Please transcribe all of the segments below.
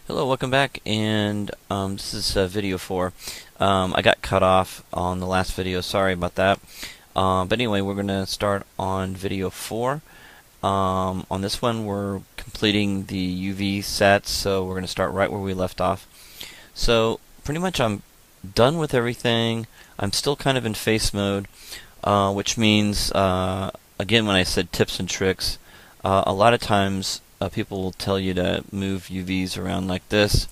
Hello, welcome back, and this is video 4. I got cut off on the last video, sorry about that. But anyway, we're going to start on video 4. On this one, we're completing the UV sets, so we're going to start right where we left off. So, pretty much I'm done with everything. I'm still kind of in face mode, which means, again, when I said tips and tricks, a lot of times people will tell you to move UVs around like this.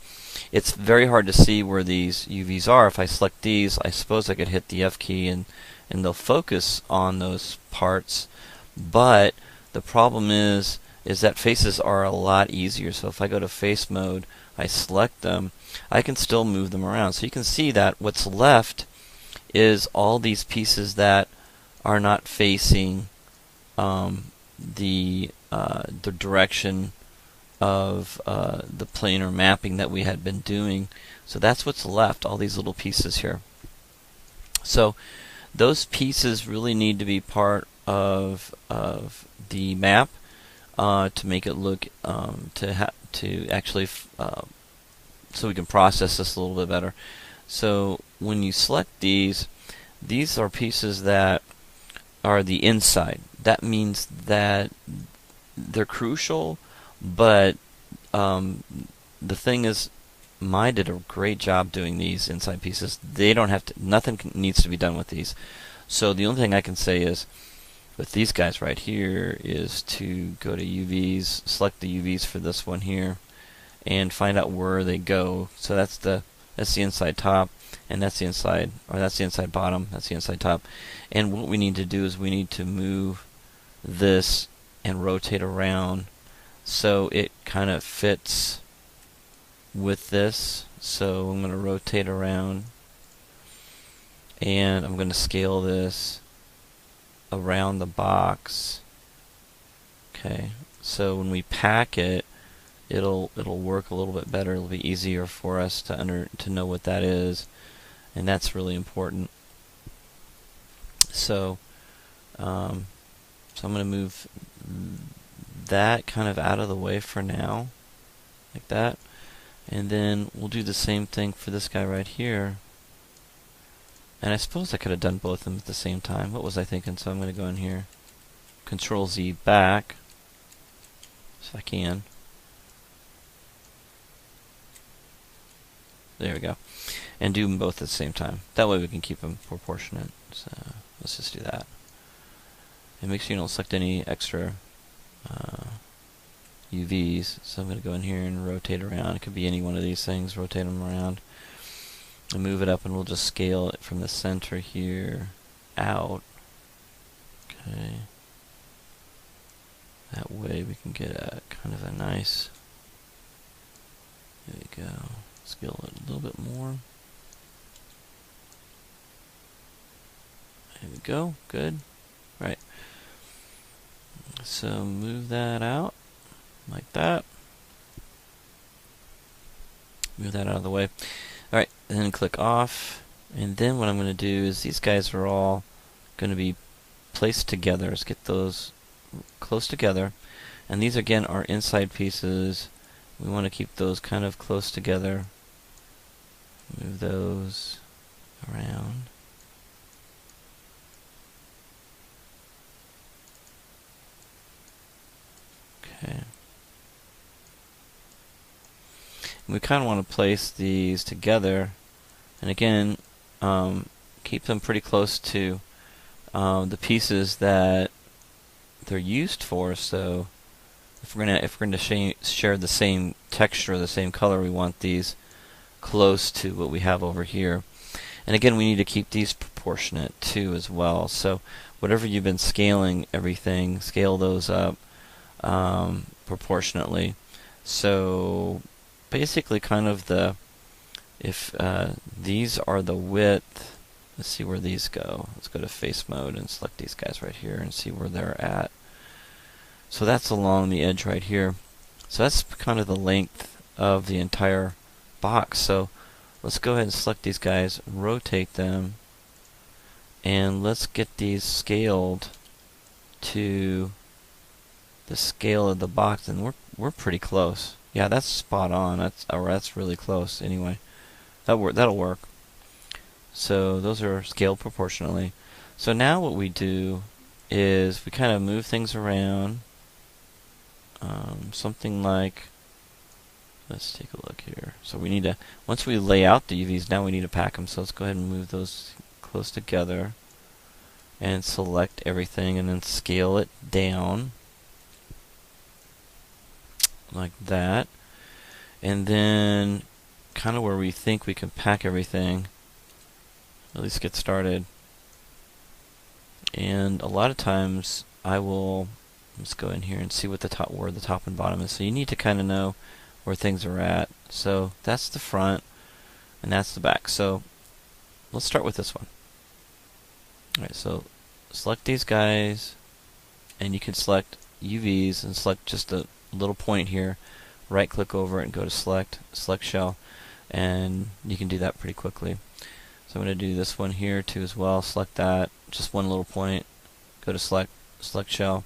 It's very hard to see where these UVs are. If I select these, I suppose I could hit the F key and they'll focus on those parts. But the problem is that faces are a lot easier. So if I go to face mode, I select them, I can still move them around. So you can see that what's left is all these pieces that are not facing the direction of the planar mapping that we had been doing. So that's what's left, all these little pieces here. So those pieces really need to be part of the map to make it look to actually so we can process this a little bit better. So when you select these are pieces that are the inside. That means that they're crucial, but the thing is, Mine did a great job doing these inside pieces. They don't have to, nothing needs to be done with these. So the only thing I can say is, with these guys right here, is to go to UVs, select the UVs for this one here, and find out where they go. So that's the inside top, and that's the inside, or that's the inside bottom, that's the inside top. And what we need to do is we need to move this and rotate around so it kind of fits with this. So I'm going to rotate around and I'm going to scale this around the box. Okay, so when we pack it, it'll work a little bit better. It'll be easier for us to know what that is, and that's really important. So I'm going to move that kind of out of the way for now, like that. And then we'll do the same thing for this guy right here. And I suppose I could have done both of them at the same time. What was I thinking? So I'm going to go in here, Control Z back, if I can. There we go. And do them both at the same time. That way we can keep them proportionate. So let's just do that. And make sure you don't select any extra UVs. So I'm going to go in here and rotate around. It could be any one of these things. Rotate them around and move it up, and we'll just scale it from the center here out. Okay. That way we can get a kind of a nice. There we go. Scale it a little bit more. There we go. Good. Right. So move that out like that. Move that out of the way. Alright, and then click off. And then what I'm going to do is these guys are all going to be placed together. Let's get those close together. And these again are inside pieces. We want to keep those kind of close together. Move those around. Okay. We kind of want to place these together, and again, keep them pretty close to the pieces that they're used for. So if we're gonna share the same texture, the same color, we want these close to what we have over here. And again, we need to keep these proportionate too as well. So whatever you've been scaling everything, scale those up proportionately. So basically kind of if these are the width, let's see where these go. Let's go to face mode and select these guys right here and see where they're at. So that's along the edge right here. So that's kind of the length of the entire box. So let's go ahead and select these guys, rotate them, and let's get these scaled to the scale of the box, and we're pretty close. Yeah, that's spot on. That's really close. Anyway, that'll work. So those are scaled proportionally. So now what we do is we kind of move things around. Something like, let's take a look here. So we need to, once we lay out the UVs, now we need to pack them. So let's go ahead and move those close together and select everything and then scale it down like that. And then kind of where we think we can pack everything, at least get started. And a lot of times I will, let's go in here and see what where the top and bottom is. So you need to kind of know where things are at. So that's the front and that's the back. So let's start with this one. Alright, so select these guys, and you can select UVs and select just a little point here. Right click over it and go to select shell, and you can do that pretty quickly. So I'm going to do this one here too as well. Select that, just one little point, go to select shell,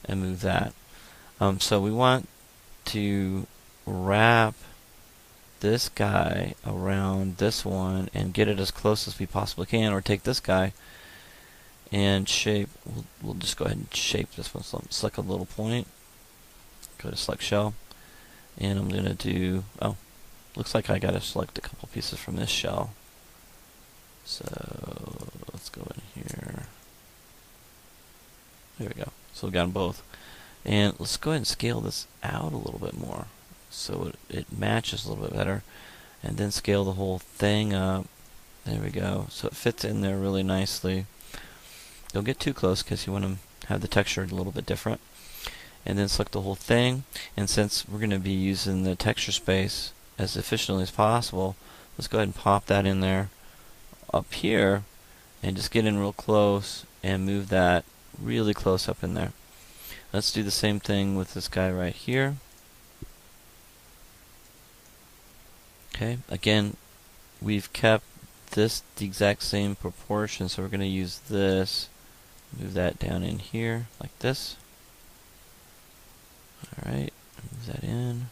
and move that. So we want to wrap this guy around this one and get it as close as we possibly can, or take this guy and shape. We'll just go ahead and shape this one. So select a little point, go to select shell, and I'm going to do, oh, looks like I got to select a couple pieces from this shell. So let's go in here. There we go. So we got them both. And let's go ahead and scale this out a little bit more so it matches a little bit better. And then scale the whole thing up. There we go. So it fits in there really nicely. Don't get too close because you want to have the texture a little bit different. And then select the whole thing. And since we're going to be using the texture space as efficiently as possible, let's go ahead and pop that in there up here and just get in real close and move that really close up in there. Let's do the same thing with this guy right here. Okay, again, we've kept this the exact same proportion, so we're going to use this. Move that down in here like this. Alright, move that in.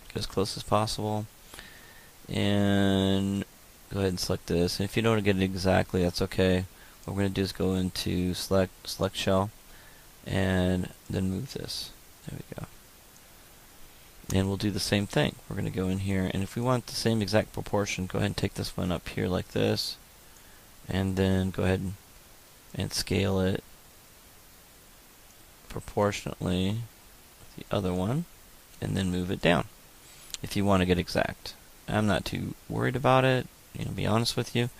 Get as close as possible. And go ahead and select this. And if you don't get it exactly, that's okay. What we're going to do is go into select shell and then move this. There we go. And we'll do the same thing. We're going to go in here, and if we want the same exact proportion, go ahead and take this one up here like this, and then go ahead and scale it proportionately with the other one, and then move it down if you want to get exact. I'm not too worried about it, to be honest with you.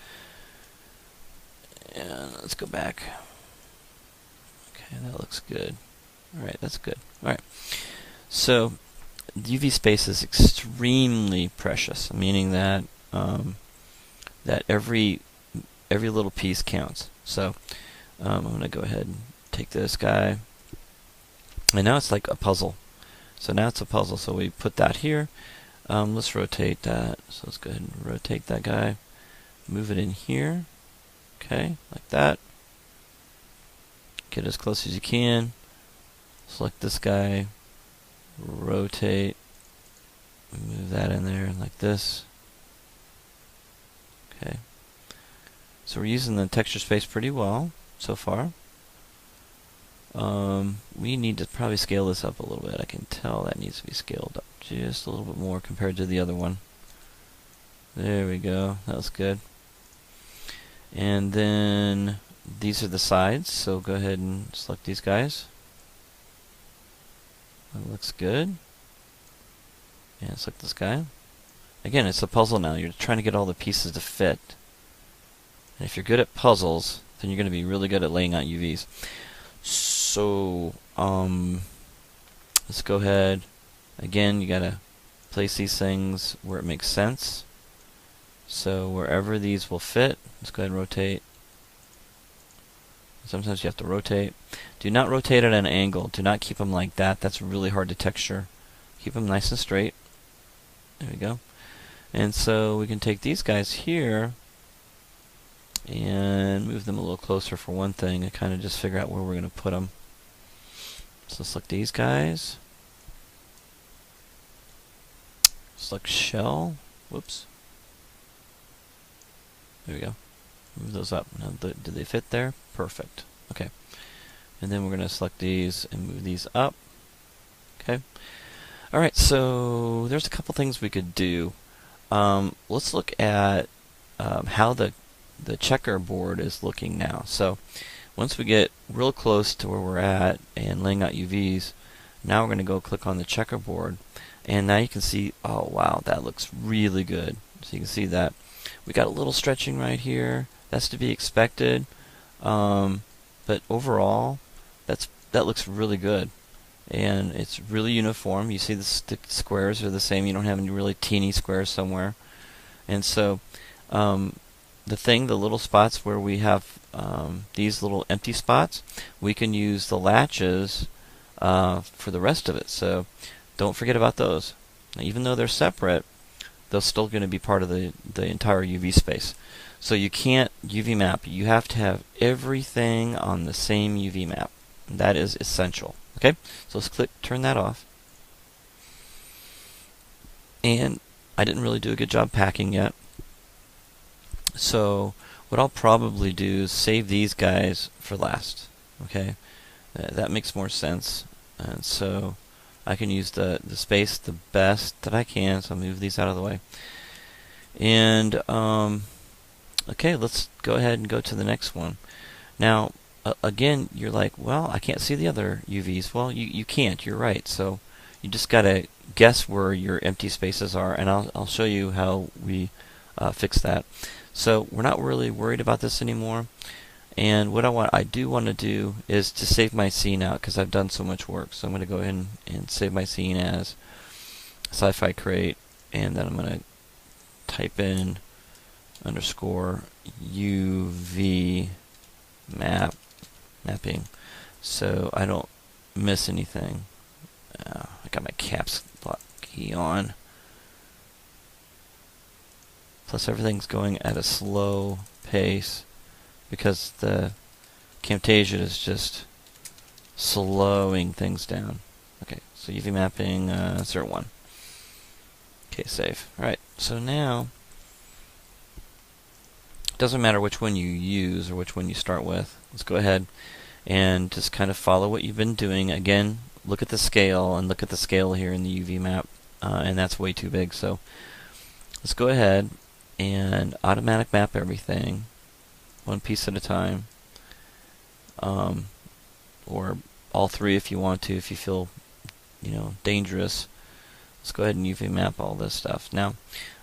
And let's go back. Okay, that looks good. Alright, that's good. Alright, so the UV space is extremely precious, meaning that that every little piece counts. So I'm going to go ahead and take this guy, and now it's like a puzzle. So now it's a puzzle. So we put that here. Let's rotate that. So let's go ahead and rotate that guy. Move it in here. Okay, like that. Get as close as you can. Select this guy. Rotate. Move that in there like this. Okay. So we're using the texture space pretty well so far. We need to probably scale this up a little bit. I can tell that needs to be scaled up just a little bit more compared to the other one. There we go. That was good. And then these are the sides, so go ahead and select these guys. That looks good. And select this guy. Again, it's a puzzle now. You're trying to get all the pieces to fit. And if you're good at puzzles, then you're going to be really good at laying out UVs. So, let's go ahead. Again, you got to place these things where it makes sense. So wherever these will fit, let's go ahead and rotate. Sometimes you have to rotate. Do not rotate at an angle. Do not keep them like that. That's really hard to texture. Keep them nice and straight. There we go. And so we can take these guys here and move them a little closer for one thing, and kind of just figure out where we're going to put them. So select these guys. Select shell. Whoops. There we go. Move those up. Now, did they fit there? Perfect. Okay. And then we're going to select these and move these up. Okay. Alright, so there's a couple things we could do. Let's look at how the checkerboard is looking now. So once we get real close to where we're at and laying out UVs, now we're going to go click on the checkerboard, and now you can see, oh wow, that looks really good. So you can see that we got a little stretching right here. That's to be expected, but overall that looks really good, and it's really uniform. You see the squares are the same. You don't have any really teeny squares somewhere. And so the little spots where we have these little empty spots, we can use the latches for the rest of it. So don't forget about those. Now, even though they're separate, they're still going to be part of the entire UV space. So you can't UV map. You have to have everything on the same UV map. That is essential. Okay, so let's turn that off. And I didn't really do a good job packing yet. So what I'll probably do is save these guys for last. Okay, that makes more sense. And so I can use the space the best that I can. So I'll move these out of the way. And okay, let's go ahead and go to the next one. Now, again, you're like, well, I can't see the other UVs. Well, you can't. You're right. So you just got to guess where your empty spaces are, and I'll show you how we fix that. So we're not really worried about this anymore. And what I do want to do is to save my scene out, because I've done so much work. So I'm going to go ahead and save my scene as Sci Fi Crate, and then I'm going to type in _UV mapping, so I don't miss anything. I got my caps lock key on. Plus everything's going at a slow pace because the Camtasia is just slowing things down. Okay, so UV mapping 01. Okay, save. Alright, so now it doesn't matter which one you use or which one you start with. Let's go ahead and just kind of follow what you've been doing. Again, look at the scale, and look at the scale here in the UV map, and that's way too big. So let's go ahead and automatic map everything, one piece at a time, or all three if you want to, if you feel dangerous. Let's go ahead and UV map all this stuff. Now,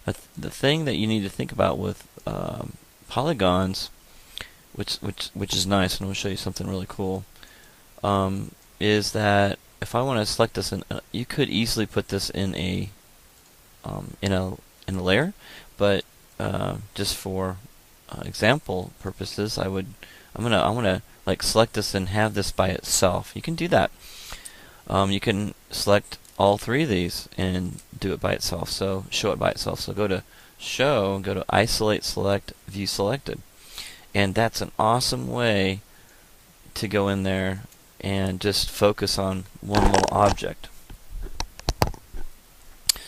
the thing that you need to think about with polygons, which is nice, and I'll show you something really cool, is that if I want to select this, you could easily put this in a layer, but just for example purposes, I want to like select this and have this by itself. You can do that. You can select all three of these and do it by itself. So show it by itself. So go to Show, go to Isolate, Select, View Selected, and that's an awesome way to go in there and just focus on one little object.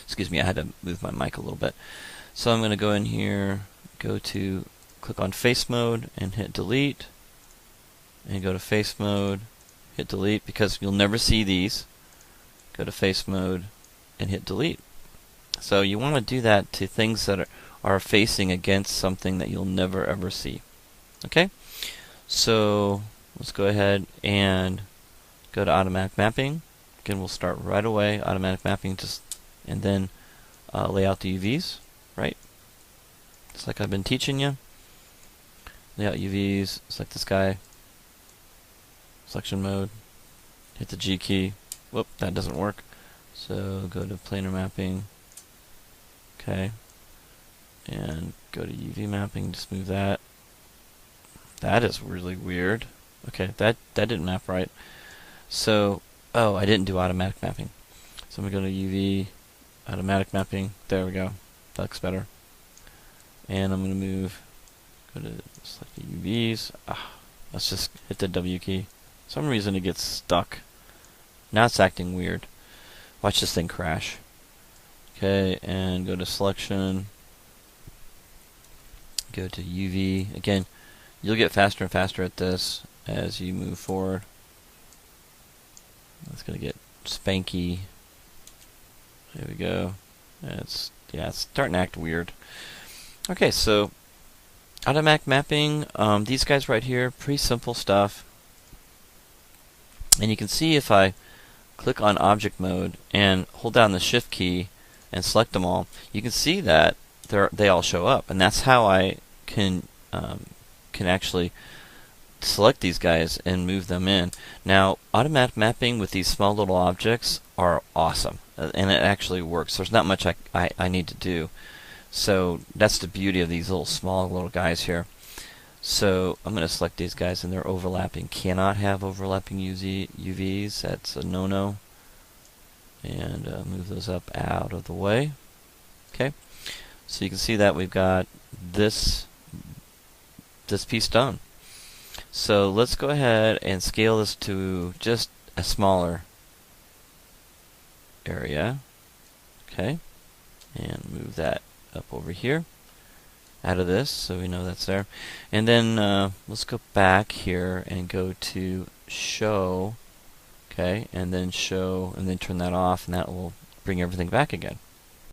Excuse me, I had to move my mic a little bit. So I'm going to go in here, click on Face Mode and hit Delete, and go to Face Mode, hit Delete, because you'll never see these. Go to Face Mode and hit Delete. So you want to do that to things that are facing against something that you'll never ever see. Okay? So let's go ahead and go to automatic mapping. Again, we'll start right away. Automatic mapping, and then lay out the UVs, right? Just like I've been teaching you. Lay out UVs, select this guy, selection mode, hit the G key. Whoop, that doesn't work. So go to planar mapping. Okay, and go to UV mapping, just move that. That is really weird. Okay, that didn't map right. So, oh, I didn't do automatic mapping. So I'm going to go to UV, automatic mapping. There we go. That looks better. And I'm going to go to select the UVs. Let's just hit the W key. For some reason it gets stuck. Now it's acting weird. Watch this thing crash. Okay, and go to selection. Go to UV. Again, you'll get faster and faster at this as you move forward. It's going to get spanky. There we go. It's starting to act weird. Okay, so automatic mapping, these guys right here, pretty simple stuff. And you can see if I click on object mode and hold down the shift key and select them all, you can see that they all show up, and that's how I can actually select these guys and move them in. Now, automatic mapping with these small little objects are awesome, and it actually works. There's not much I need to do. So that's the beauty of these small little guys here. So I'm going to select these guys, and they're overlapping. Cannot have overlapping UVs. That's a no-no. And move those up out of the way. Okay. So you can see that we've got this piece done. So let's go ahead and scale this to just a smaller area. Okay. And move that up over here out of this so we know that's there. And then let's go back here and go to show. Okay, and then show, and then turn that off, and that will bring everything back again.